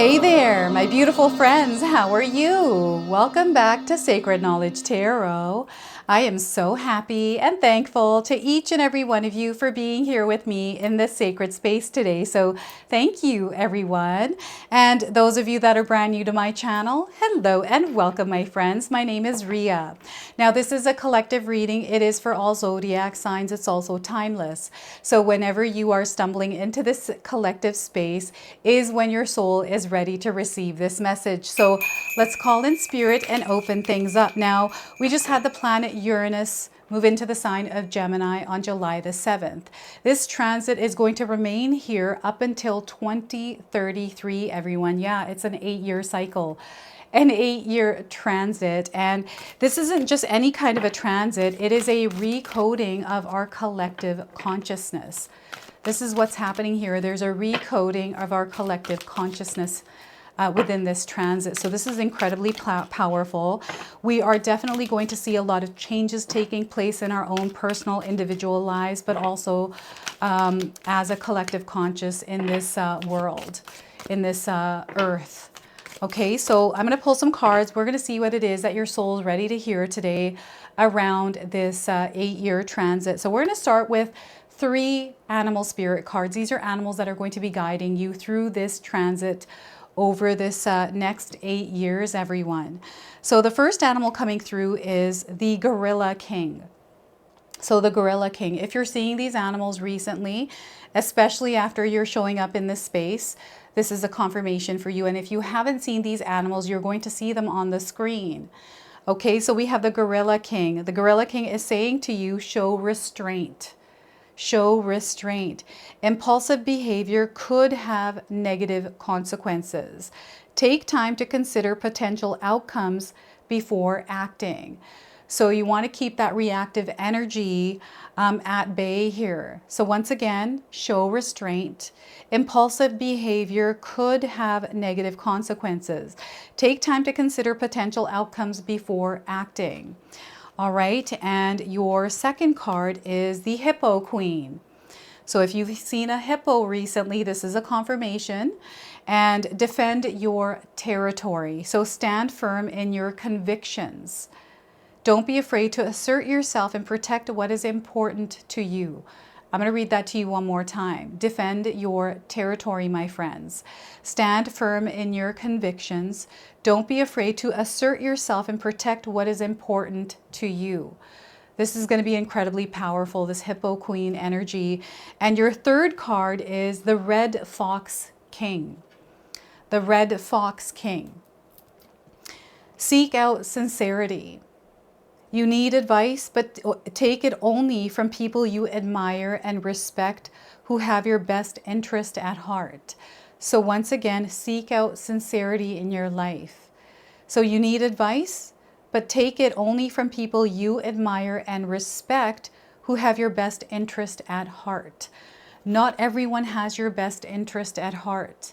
Hey there, my beautiful friends. How are you? Welcome back to Sacred Knowledge Tarot. I am so happy and thankful to each and every one of you for being here with me in this sacred space today. So thank you, everyone. And those of you that are brand new to my channel, hello and welcome, my friends. My name is Ria. Now, this is a collective reading. It is for all zodiac signs. It's also timeless. So whenever you are stumbling into this collective space is when your soul is ready to receive this message. So let's call in spirit and open things up. Now, we just had the planet Uranus move into the sign of Gemini on July the 7th. This transit is going to remain here up until 2033, everyone. Yeah, it's an 8-year cycle. An 8-year transit, and this isn't just any kind of a transit. It is a recoding of our collective consciousness. This is what's happening here. There's a recoding of our collective consciousness within this transit. So this is incredibly powerful. We are definitely going to see a lot of changes taking place in our own personal individual lives, but also as a collective conscious in this world, in this earth. Okay, so I'm going to pull some cards. We're going to see what it is that your soul is ready to hear today around this 8-year transit. So we're going to start with 3 animal spirit cards. These are animals that are going to be guiding you through this transit over this next 8 years, everyone. So the first animal coming through is the Gorilla King. So the Gorilla King, if you're seeing these animals recently, especially after you're showing up in this space, this is a confirmation for you. And if you haven't seen these animals, you're going to see them on the screen. Okay, so we have the Gorilla King. The Gorilla King is saying to you, show restraint. Show restraint. Impulsive behavior could have negative consequences. Take time to consider potential outcomes before acting. So you want to keep that reactive energy at bay here. So once again, show restraint. Impulsive behavior could have negative consequences. Take time to consider potential outcomes before acting. All right, and your second card is the Hippo Queen. So if you've seen a hippo recently, this is a confirmation. And defend your territory. So stand firm in your convictions. Don't be afraid to assert yourself and protect what is important to you. I'm going to read that to you one more time. Defend your territory, my friends. Stand firm in your convictions. Don't be afraid to assert yourself and protect what is important to you. This is going to be incredibly powerful, this Hippo Queen energy. And your third card is the Red Fox King. The Red Fox King. Seek out sincerity. You need advice, but take it only from people you admire and respect who have your best interest at heart. So once again, seek out sincerity in your life. So you need advice, but take it only from people you admire and respect who have your best interest at heart. Not everyone has your best interest at heart.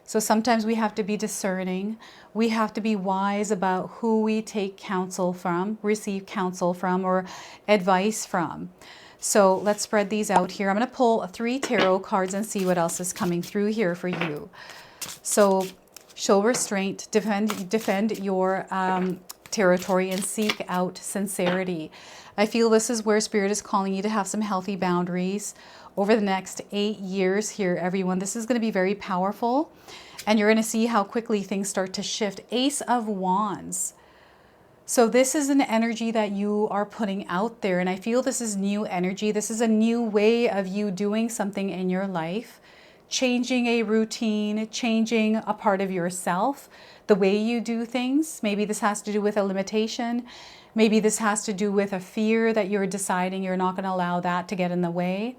So sometimes we have to be discerning. We have to be wise about who we take counsel from, receive counsel from, or advice from. So let's spread these out here. I'm going to pull 3 tarot cards and see what else is coming through here for you. So show restraint, defend your territory, and seek out sincerity. I feel this is where Spirit is calling you to have some healthy boundaries over the next 8 years here, everyone. This is going to be very powerful, and you're going to see how quickly things start to shift. Ace of Wands. So this is an energy that you are putting out there, and I feel this is new energy. This is a new way of you doing something in your life, changing a routine, changing a part of yourself, the way you do things. Maybe this has to do with a limitation. Maybe this has to do with a fear that you're deciding you're not going to allow that to get in the way.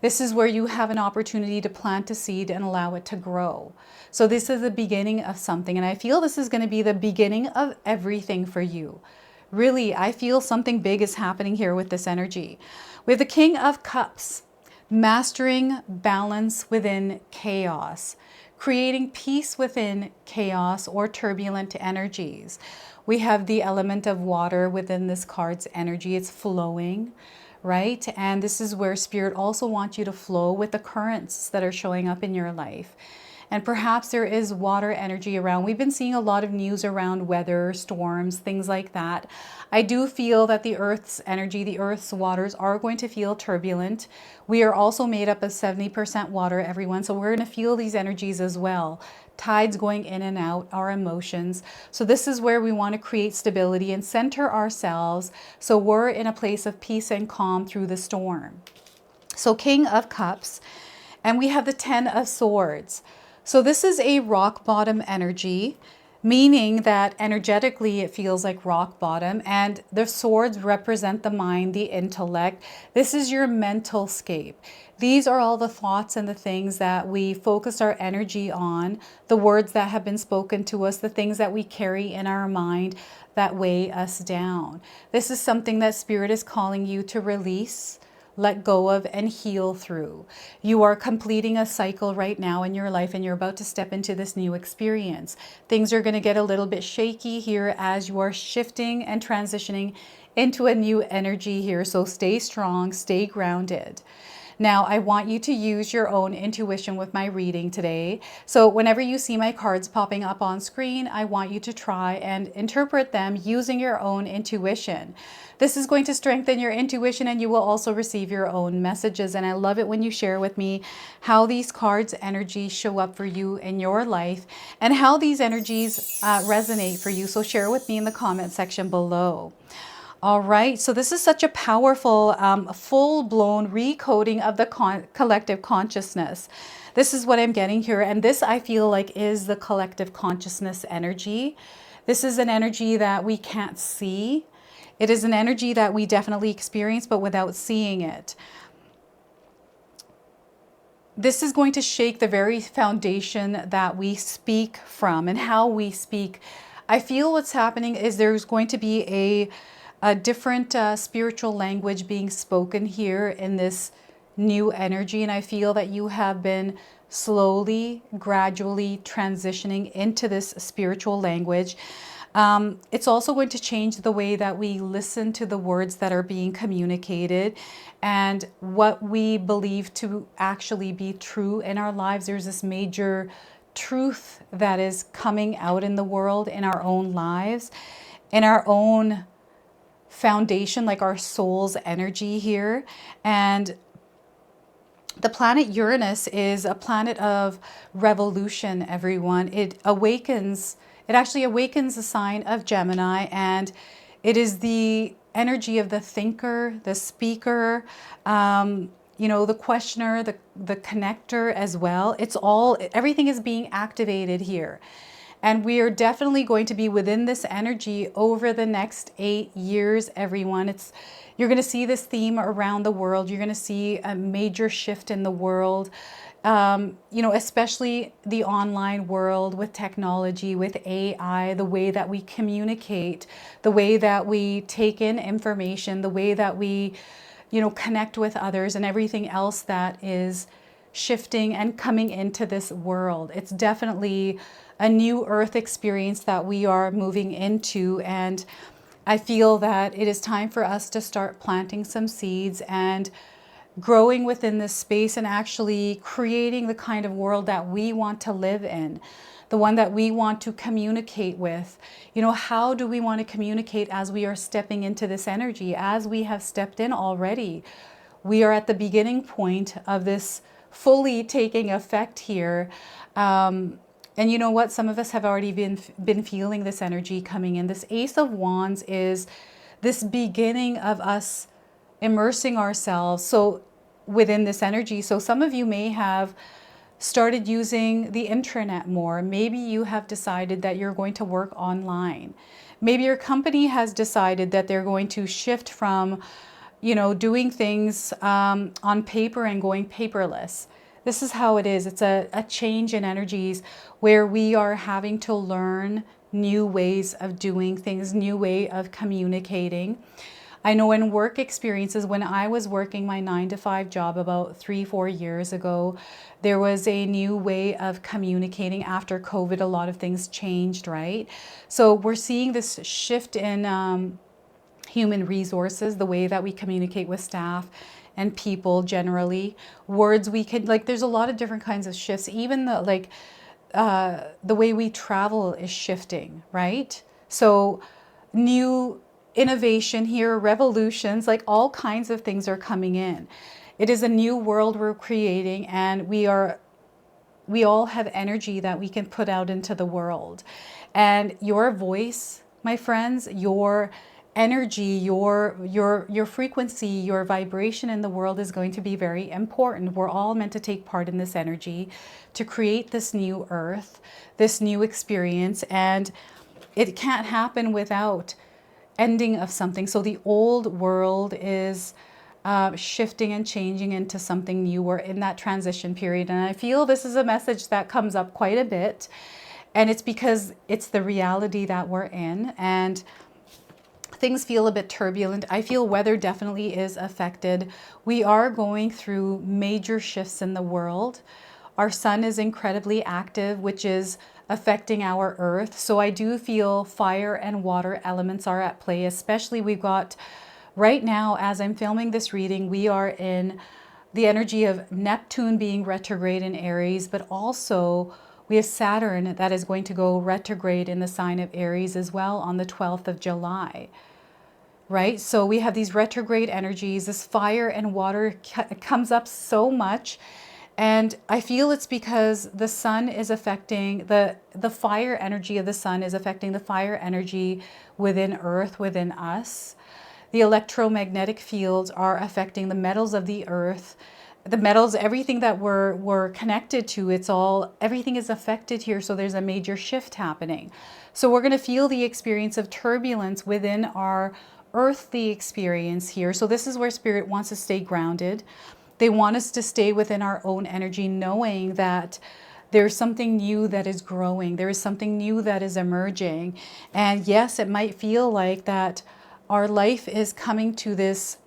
This is where you have an opportunity to plant a seed and allow it to grow. So this is the beginning of something, and I feel this is going to be the beginning of everything for you. Really, I feel something big is happening here with this energy. We have the King of Cups, mastering balance within chaos, creating peace within chaos or turbulent energies. We have the element of water within this card's energy. It's flowing, right? And this is where Spirit also wants you to flow with the currents that are showing up in your life. and perhaps there is water energy around. We've been seeing a lot of news around weather, storms, things like that. I do feel that the Earth's energy, the Earth's waters are going to feel turbulent. We are also made up of 70% water, everyone, so we're going to feel these energies as well. Tides going in and out, our emotions. So this is where we want to create stability and center ourselves so we're in a place of peace and calm through the storm. So King of Cups, and we have the 10 of Swords. So this is a rock bottom energy, meaning that energetically it feels like rock bottom, and the swords represent the mind, the intellect. This is your mental scape. These are all the thoughts and the things that we focus our energy on, the words that have been spoken to us, the things that we carry in our mind that weigh us down. This is something that Spirit is calling you to release, let go of, and heal through. You are completing a cycle right now in your life, and you're about to step into this new experience. Things are going to get a little bit shaky here as you are shifting and transitioning into a new energy here. So stay strong, stay grounded. Now, I want you to use your own intuition with my reading today. So whenever you see my cards popping up on screen, I want you to try and interpret them using your own intuition. This is going to strengthen your intuition, and you will also receive your own messages. And I love it when you share with me how these cards' energies show up for you in your life and how these energies resonate for you. So share with me in the comment section below. All right, so this is such a powerful, full-blown recoding of the collective consciousness. This is what I'm getting here, and this I feel like is the collective consciousness energy. This is an energy that we can't see. It is an energy that we definitely experience, but without seeing it. This is going to shake the very foundation that we speak from and how we speak. I feel what's happening is there's going to be a different spiritual language being spoken here in this new energy. And I feel that you have been slowly, gradually transitioning into this spiritual language. It's also going to change the way that we listen to the words that are being communicated and what we believe to actually be true in our lives. There's this major truth that is coming out in the world, in our own lives, in our own foundation, like our soul's energy here. And the planet Uranus is a planet of revolution, everyone. It actually awakens the sign of Gemini, and it is the energy of the thinker, the speaker, you know, the questioner, the connector as well. Everything is being activated here. And we are definitely going to be within this energy over the next 8 years, everyone. You're going to see this theme around the world. You're going to see a major shift in the world, you know, especially the online world with technology, with AI, the way that we communicate, the way that we take in information, the way that we, you know, connect with others, and everything else that is shifting and coming into this world. It's definitely a new earth experience that we are moving into, and I feel that it is time for us to start planting some seeds and growing within this space and actually creating the kind of world that we want to live in, the one that we want to communicate with. You know, how do we want to communicate as we are stepping into this energy, as we have stepped in already? We are at the beginning point of this fully taking effect here. And you know what? Some of us have already been feeling this energy coming in. This Ace of Wands is this beginning of us immersing ourselves within this energy. So some of you may have started using the intranet more. Maybe you have decided that you're going to work online. Maybe your company has decided that they're going to shift from, you know, doing things on paper and going paperless. This is how it is. It's a change in energies where we are having to learn new ways of doing things, new way of communicating. I know in work experiences, when I was working my 9-to-5 job about 3-4 years ago, there was a new way of communicating. After COVID, a lot of things changed, right? So we're seeing this shift in human resources, the way that we communicate with staff and people generally. Words we could, like, there's a lot of different kinds of shifts. Even the, like, the way we travel is shifting, right? So new innovation here, revolutions, like all kinds of things are coming in. It is a new world we're creating, and we all have energy that we can put out into the world. And your voice, my friends, your energy, your frequency, your vibration in the world is going to be very important. We're all meant to take part in this energy to create this new earth, this new experience, and it can't happen without ending of something. So the old world is shifting and changing into something new. We're in that transition period, and I feel this is a message that comes up quite a bit, and it's because it's the reality that we're in, and things feel a bit turbulent. I feel weather definitely is affected. We are going through major shifts in the world. Our sun is incredibly active, which is affecting our earth. So I do feel fire and water elements are at play, especially we've got right now, as I'm filming this reading, we are in the energy of Neptune being retrograde in Aries, but also we have Saturn that is going to go retrograde in the sign of Aries as well on the 12th of July. Right? So we have these retrograde energies, this fire and water comes up so much. And I feel it's because the sun is affecting the fire energy of the sun is affecting the fire energy within Earth, within us. The electromagnetic fields are affecting the metals of the earth. The metals, everything that we're connected to, everything is affected here. So there's a major shift happening. So we're going to feel the experience of turbulence within our earthly experience here. So this is where Spirit wants to stay grounded. They want us to stay within our own energy, knowing that there's something new that is growing. There is something new that is emerging. And yes, it might feel like that our life is coming to this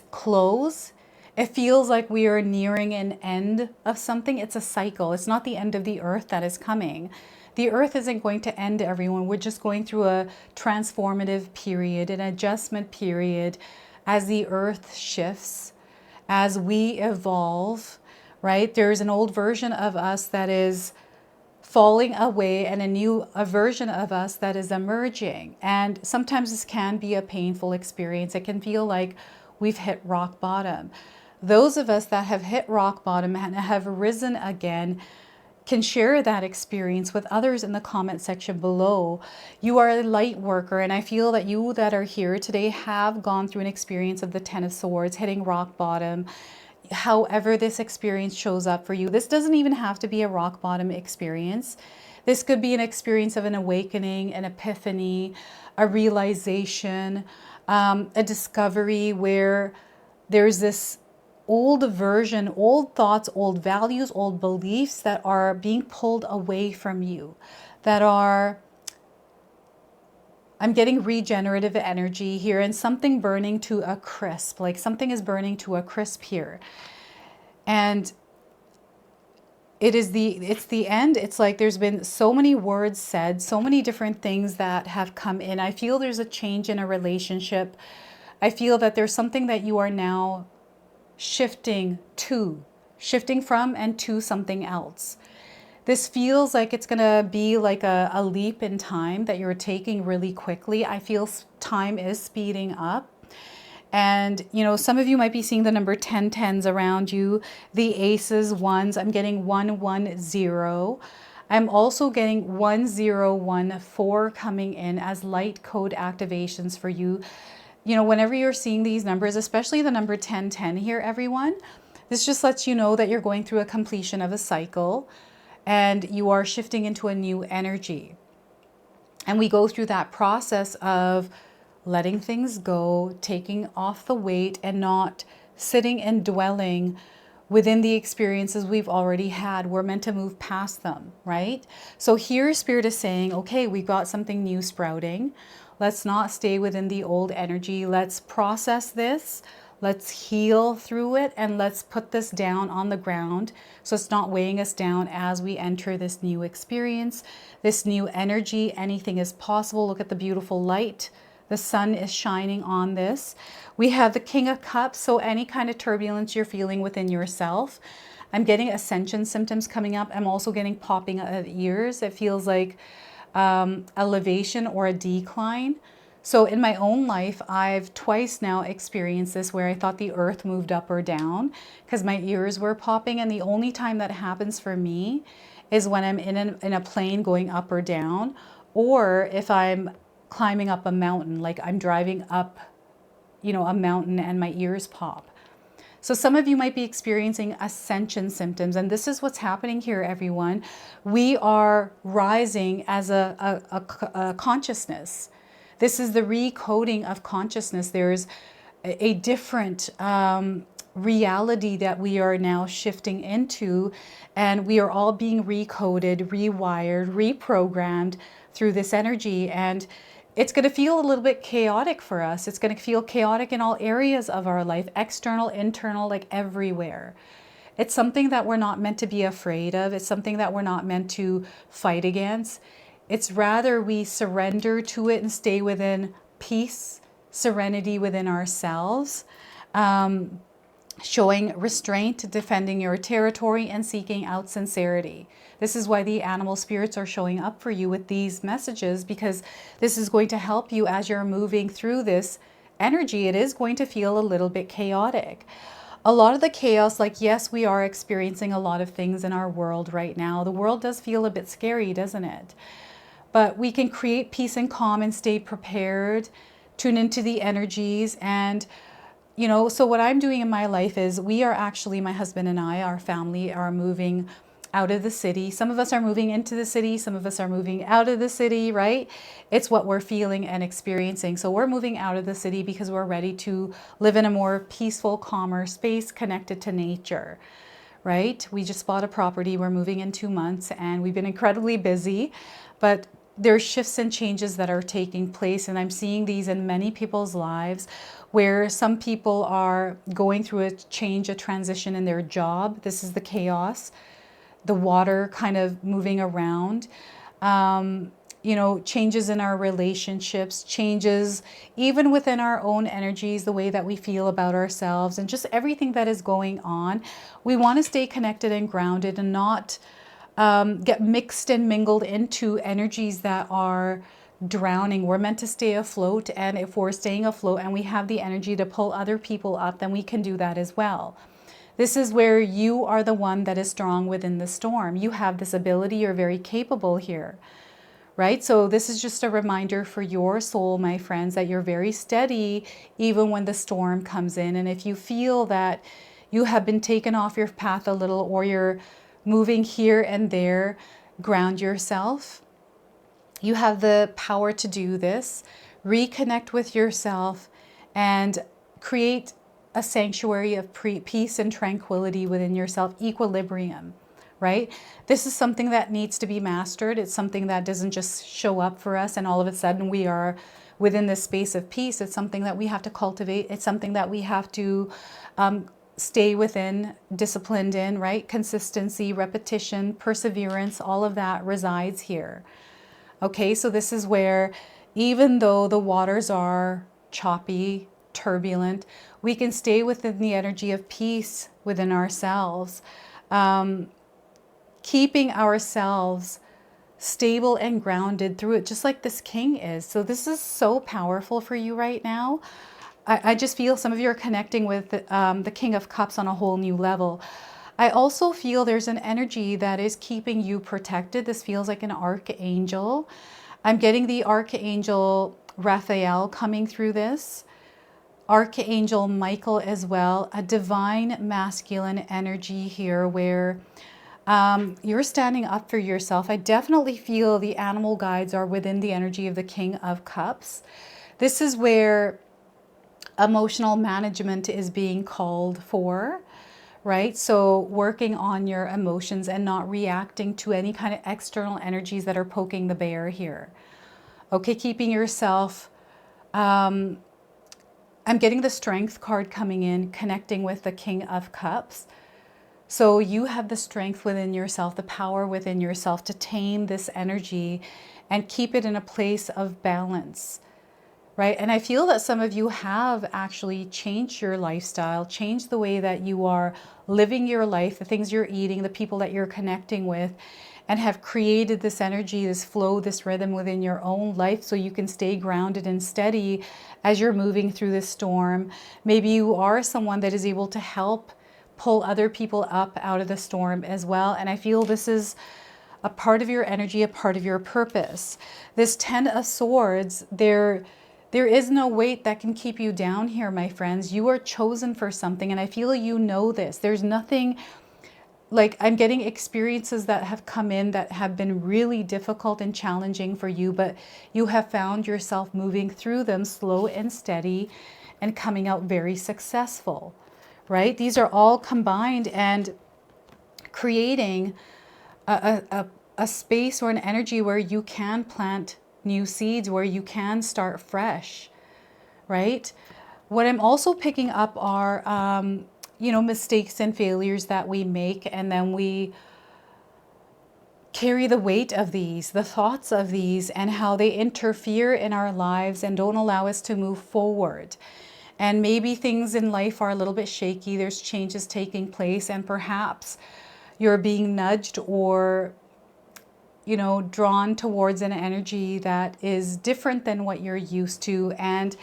close. It feels like we are nearing an end of something. It's a cycle. It's not the end of the earth that is coming. The earth isn't going to end, everyone. We're just going through a transformative period, an adjustment period as the earth shifts, as we evolve, right? There's an old version of us that is falling away and a version of us that is emerging. And sometimes this can be a painful experience. It can feel like we've hit rock bottom. Those of us that have hit rock bottom and have risen again can share that experience with others in the comment section below. You are a light worker, and I feel that you that are here today have gone through an experience of the Ten of Swords, hitting rock bottom. However this experience shows up for you, this doesn't even have to be a rock bottom experience. This could be an experience of an awakening, an epiphany, a realization, a discovery where there's this old version, old thoughts, old values, old beliefs that are being pulled away from you, that are, I'm getting regenerative energy here, and something burning to a crisp, like something is burning to a crisp here. And it's the end. It's like there's been so many words said, so many different things that have come in. I feel there's a change in a relationship. I feel that there's something that you are now shifting from and to something else. This feels like it's going to be like a leap in time that you're taking really quickly. I feel time is speeding up. And, you know, some of you might be seeing the number 1010s around you, the aces, ones. I'm getting 110. I'm also getting 1014 coming in as light code activations for you. You know, whenever you're seeing these numbers, especially the number 1010 here, everyone, this just lets you know that you're going through a completion of a cycle and you are shifting into a new energy. And we go through that process of letting things go, taking off the weight, and not sitting and dwelling within the experiences we've already had. We're meant to move past them, right? So here Spirit is saying, okay, we've got something new sprouting. Let's not stay within the old energy. Let's process this. Let's heal through it, and let's put this down on the ground so it's not weighing us down as we enter this new experience, this new energy. Anything is possible. Look at the beautiful light The sun is shining on this. We have the King of Cups, so any kind of turbulence you're feeling within yourself. I'm getting ascension symptoms coming up. I'm also getting popping of ears. It feels like elevation or a decline. So in my own life, I've twice now experienced this where I thought the earth moved up or down because my ears were popping. And the only time that happens for me is when I'm in a plane going up or down, or if I'm climbing up a mountain, like I'm driving up, you know, a mountain and my ears pop. So some of you might be experiencing ascension symptoms, and this is what's happening here, everyone. We are rising as a consciousness. This is the recoding of consciousness. There's a different reality that we are now shifting into, and we are all being recoded, rewired, reprogrammed through this energy. And it's going to feel a little bit chaotic for us. It's going to feel chaotic in all areas of our life, external, internal, like everywhere. It's something that we're not meant to be afraid of. It's something that we're not meant to fight against. It's rather we surrender to it and stay within peace, serenity within ourselves, showing restraint, defending your territory, and seeking out sincerity. This is why the animal spirits are showing up for you with these messages, because this is going to help you as you're moving through this energy. It is going to feel a little bit chaotic. A lot of the chaos, like, yes, we are experiencing a lot of things in our world right now. The world does feel a bit scary, doesn't it? But we can create peace and calm and stay prepared, tune into the energies. And, you know, so what I'm doing in my life is we are actually, my husband and I, our family are moving out of the city. Some of us are moving into the city. Some of us are moving out of the city, right? It's what we're feeling and experiencing. So we're moving out of the city because we're ready to live in a more peaceful, calmer space connected to nature, right? We just bought a property. We're moving in 2 months and we've been incredibly busy, but there's shifts and changes that are taking place. And I'm seeing these in many people's lives where some people are going through a change, a transition in their job. This is the chaos. The water kind of moving around, you know, changes in our relationships, changes even within our own energies, the way that we feel about ourselves, and just everything that is going on. We want to stay connected and grounded and not get mixed and mingled into energies that are drowning. We're meant to stay afloat, and if we're staying afloat and we have the energy to pull other people up, then we can do that as well. This is where you are the one that is strong within the storm. You have this ability. You're very capable here, right? So this is just a reminder for your soul, my friends, that you're very steady even when the storm comes in. And if you feel that you have been taken off your path a little, or you're moving here and there, ground yourself. You have the power to do this. Reconnect with yourself and create a sanctuary of peace and tranquility within yourself, equilibrium, right? This is something that needs to be mastered. It's something that doesn't just show up for us and all of a sudden we are within this space of peace. It's something that we have to cultivate. It's something that we have to stay within, disciplined in, right? Consistency, repetition, perseverance, all of that resides here. Okay, so this is where, even though the waters are choppy, turbulent, we can stay within the energy of peace within ourselves, keeping ourselves stable and grounded through it, just like this king is. So this is so powerful for you right now. I just feel some of you are connecting with the King of Cups on a whole new level. I also feel there's an energy that is keeping you protected. This feels like an archangel. I'm getting the archangel Raphael coming through this. Archangel Michael as well. A divine masculine energy here where you're standing up for yourself. I definitely feel the animal guides are within the energy of the King of Cups. This is where emotional management is being called for, right? So working on your emotions and not reacting to any kind of external energies that are poking the bear here. Okay, keeping yourself, I'm getting the Strength card coming in, connecting with the King of Cups. So you have the strength within yourself, the power within yourself to tame this energy and keep it in a place of balance. right? And I feel that some of you have actually changed your lifestyle, changed the way that you are living your life, the things you're eating, the people that you're connecting with, and have created this energy, this flow, this rhythm within your own life so you can stay grounded and steady as you're moving through this storm. Maybe you are someone that is able to help pull other people up out of the storm as well. And I feel this is a part of your energy, a part of your purpose. This Ten of Swords, there is no weight that can keep you down here, my friends. You are chosen for something, and I feel you know this. There's nothing, like, I'm getting experiences that have come in that have been really difficult and challenging for you, but you have found yourself moving through them slow and steady and coming out very successful, right? These are all combined and creating a space or an energy where you can plant new seeds, where you can start fresh, right? What I'm also picking up are, you know, mistakes and failures that we make, and then we carry the weight of these, the thoughts of these, and how they interfere in our lives and don't allow us to move forward. And maybe things in life are a little bit shaky, there's changes taking place, and perhaps you're being nudged or, you know, drawn towards an energy that is different than what you're used to. And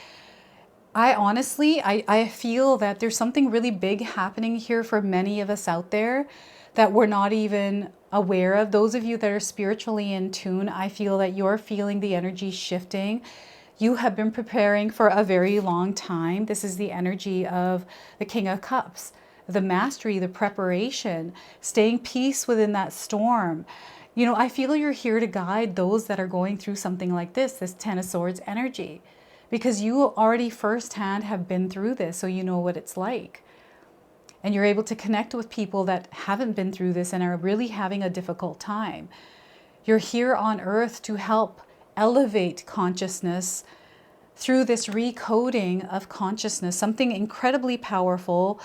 I honestly, I feel that there's something really big happening here for many of us out there that we're not even aware of. Those of you that are spiritually in tune, I feel that you're feeling the energy shifting. You have been preparing for a very long time. This is the energy of the King of Cups, the mastery, the preparation, staying peace within that storm. You know, I feel you're here to guide those that are going through something like this Ten of Swords energy, because you already firsthand have been through this, so you know what it's like. And you're able to connect with people that haven't been through this and are really having a difficult time. You're here on earth to help elevate consciousness through this recoding of consciousness, something incredibly powerful.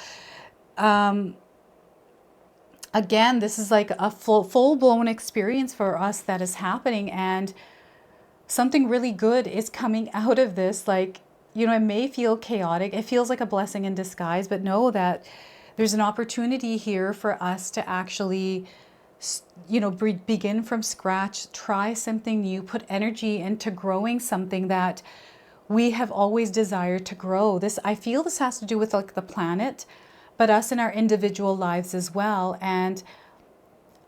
Again, this is like a full-blown experience for us that is happening, and something really good is coming out of this. Like, you know, it may feel chaotic. It feels like a blessing in disguise, but know that there's an opportunity here for us to actually, you know, begin from scratch, try something new, put energy into growing something that we have always desired to grow. This, I feel this has to do with like the planet, but us in our individual lives as well. And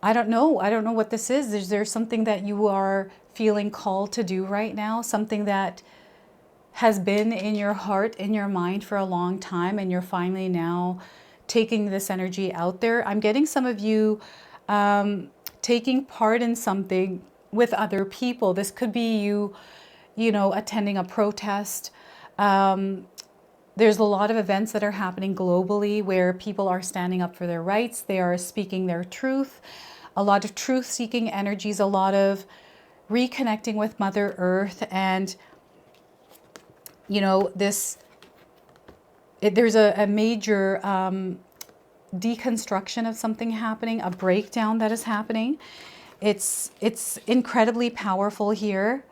I don't know what this is. Is there something that you are feeling called to do right now? Something that has been in your heart, in your mind for a long time, and you're finally now taking this energy out there. I'm getting some of you taking part in something with other people. This could be you, you know, attending a protest. There's a lot of events that are happening globally where people are standing up for their rights. They are speaking their truth. A lot of truth-seeking energies, a lot of reconnecting with Mother Earth. And, you know, there's a major deconstruction of something happening, a breakdown that is happening. It's incredibly powerful here.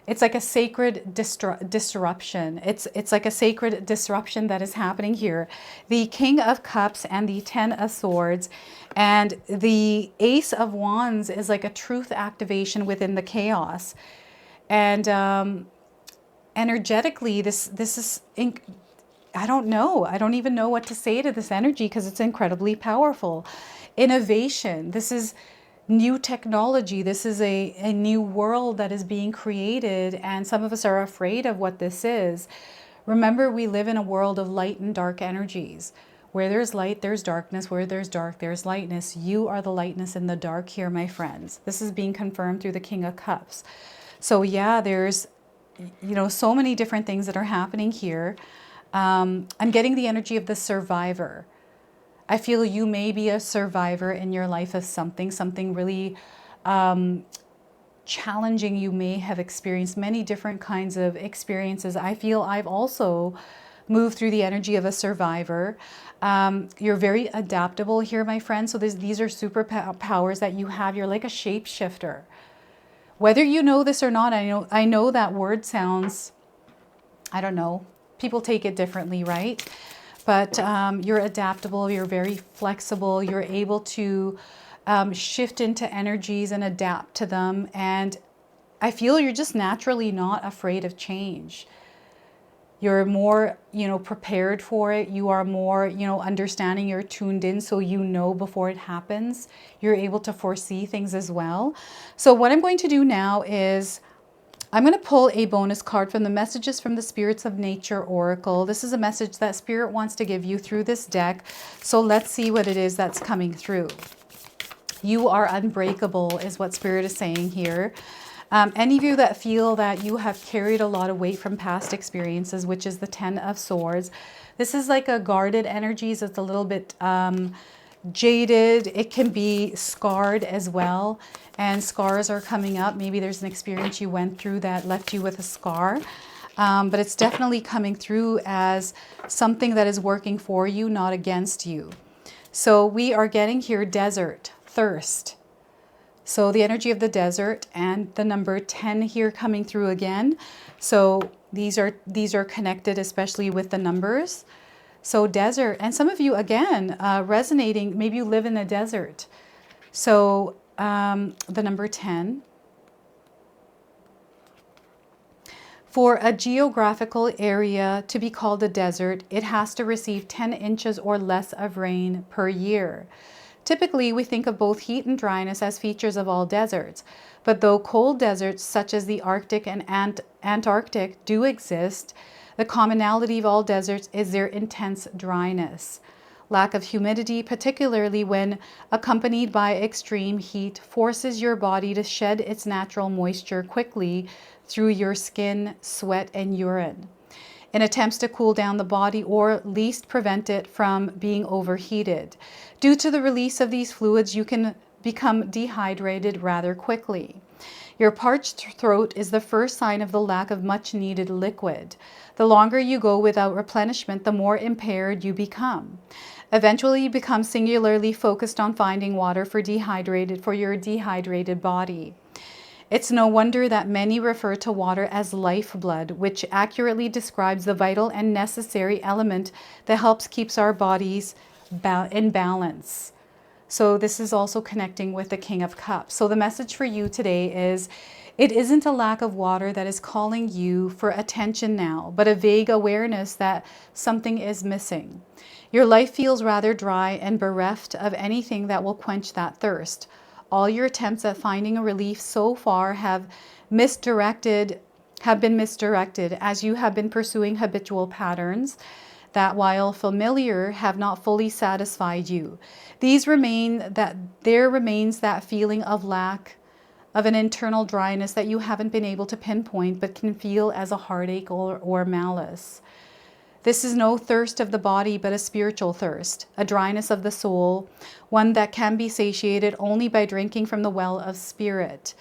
It's like a sacred disruption. It's like a sacred disruption that is happening here. The King of Cups and the Ten of Swords and the Ace of Wands is like a truth activation within the chaos. And energetically, this is, I don't know. I don't even know what to say to this energy because it's incredibly powerful. Innovation. This is new technology. This is a new world that is being created, and some of us are afraid of what this is. Remember, we live in a world of light and dark energies. Where there's light, there's darkness. Where there's dark, there's lightness. You are the lightness in the dark here, my friends. This is being confirmed through the King of Cups. So yeah, there's, you know, so many different things that are happening here. I'm getting the energy of the survivor. I feel you may be a survivor in your life of something really challenging. You may have experienced many different kinds of experiences. I feel I've also moved through the energy of a survivor. You're very adaptable here, my friend. So these are superpowers that you have. You're like a shapeshifter. Whether you know this or not, I know that word sounds I don't know, people take it differently, right? But you're adaptable, you're very flexible, you're able to shift into energies and adapt to them. And I feel you're just naturally not afraid of change. You're more, prepared for it. You are more, understanding, you're tuned in, so you know before it happens. You're able to foresee things as well. So what I'm going to do now is I'm going to pull a bonus card from the Messages from the Spirits of Nature Oracle. This is a message that Spirit wants to give you through this deck. So let's see what it is that's coming through. You are unbreakable is what Spirit is saying here. Any of you that feel that you have carried a lot of weight from past experiences, which is the 10 of Swords. This is like a guarded energies. It's a little bit jaded. It can be scarred as well. And scars are coming up. Maybe there's an experience you went through that left you with a scar. But it's definitely coming through as something that is working for you, not against you. So we are getting here desert, thirst. So the energy of the desert and the number 10 here coming through again. So these are connected, especially with the numbers. So desert, and some of you again resonating, maybe you live in the desert. So the number 10. For a geographical area to be called a desert, it has to receive 10 inches or less of rain per year. Typically, we think of both heat and dryness as features of all deserts, but though cold deserts such as the Arctic and Antarctic do exist, the commonality of all deserts is their intense dryness. Lack of humidity, particularly when accompanied by extreme heat, forces your body to shed its natural moisture quickly through your skin, sweat, and urine in attempts to cool down the body or at least prevent it from being overheated. Due to the release of these fluids, you can become dehydrated rather quickly. Your parched throat is the first sign of the lack of much needed liquid. The longer you go without replenishment, the more impaired you become. Eventually, you become singularly focused on finding water for your dehydrated body. It's no wonder that many refer to water as lifeblood, which accurately describes the vital and necessary element that helps keeps our bodies in balance. So this is also connecting with the King of Cups. So the message for you today is, it isn't a lack of water that is calling you for attention now, but a vague awareness that something is missing. Your life feels rather dry and bereft of anything that will quench that thirst. All your attempts at finding a relief so far have been misdirected as you have been pursuing habitual patterns that, while familiar, have not fully satisfied you. There remains that feeling of lack, of an internal dryness that you haven't been able to pinpoint but can feel as a heartache or malice. This is no thirst of the body, but a spiritual thirst, a dryness of the soul, one that can be satiated only by drinking from the well of spirit.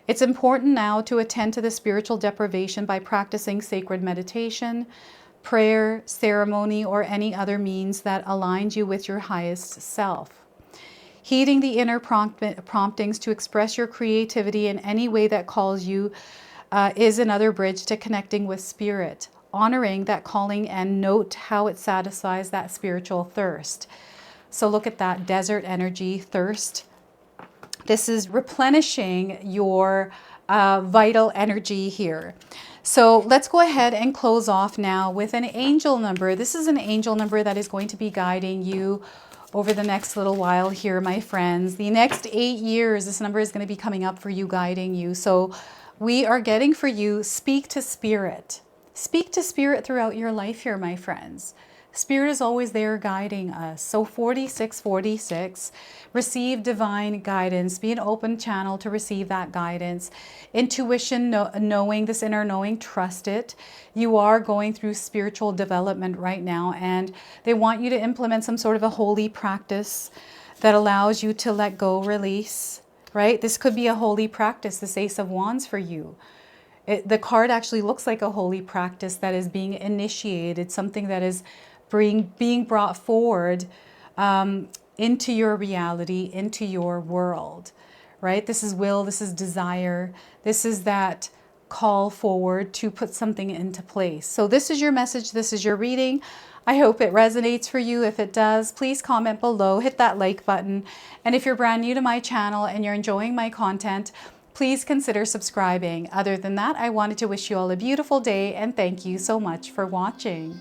It's important now to attend to the spiritual deprivation by practicing sacred meditation, prayer, ceremony, or any other means that aligns you with your highest self. Heeding the inner promptings to express your creativity in any way that calls you is another bridge to connecting with spirit. Honoring that calling and note how it satisfies that spiritual thirst. So look at that desert energy, thirst. This is replenishing your vital energy here. So let's go ahead and close off now with an angel number. This is an angel number that is going to be guiding you over the next little while here, my friends. The next 8 years, this number is going to be coming up for you, guiding you. So we are getting for you, speak to spirit. Speak to spirit throughout your life here, my friends. Spirit is always there guiding us. So 4646, receive divine guidance. Be an open channel to receive that guidance. Intuition, knowing, this inner knowing, trust it. You are going through spiritual development right now, and they want you to implement some sort of a holy practice that allows you to let go, release, right? This could be a holy practice, this Ace of Wands for you. The card actually looks like a holy practice that is being initiated, something that is being brought forward into your reality, into your world, right? This is will, this is desire, this is that call forward to put something into place. So this is your message. This is your reading. I hope it resonates for you. If it does, please comment below, hit that like button. And if you're brand new to my channel and you're enjoying my content, please consider subscribing. Other than that, I wanted to wish you all a beautiful day and thank you so much for watching.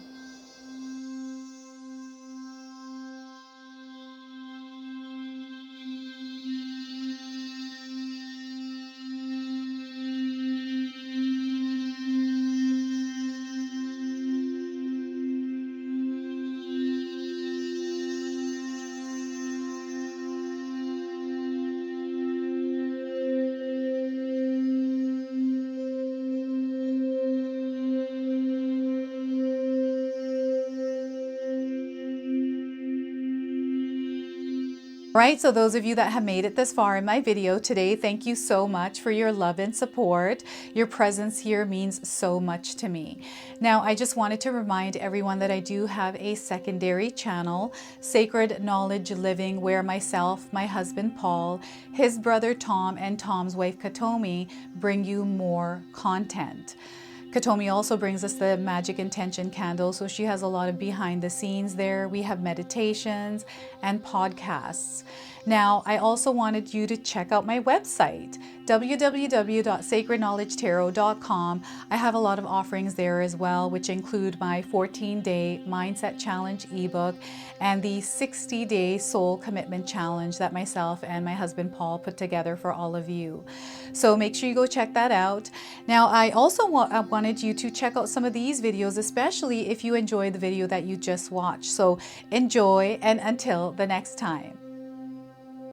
Right, so those of you that have made it this far in my video today, thank you so much for your love and support. Your presence here means so much to me. Now, I just wanted to remind everyone that I do have a secondary channel, Sacred Knowledge Living, where myself, my husband Paul, his brother Tom, and Tom's wife Katomi bring you more content. Katomi also brings us the Magic Intention candle, so she has a lot of behind the scenes there. We have meditations and podcasts. Now, I also wanted you to check out my website, www.sacredknowledgetarot.com. I have a lot of offerings there as well, which include my 14-day Mindset Challenge ebook and the 60-day Soul Commitment Challenge that myself and my husband Paul put together for all of you. So make sure you go check that out. Now, I also wanted you to check out some of these videos, especially if you enjoyed the video that you just watched. So enjoy, and until the next time.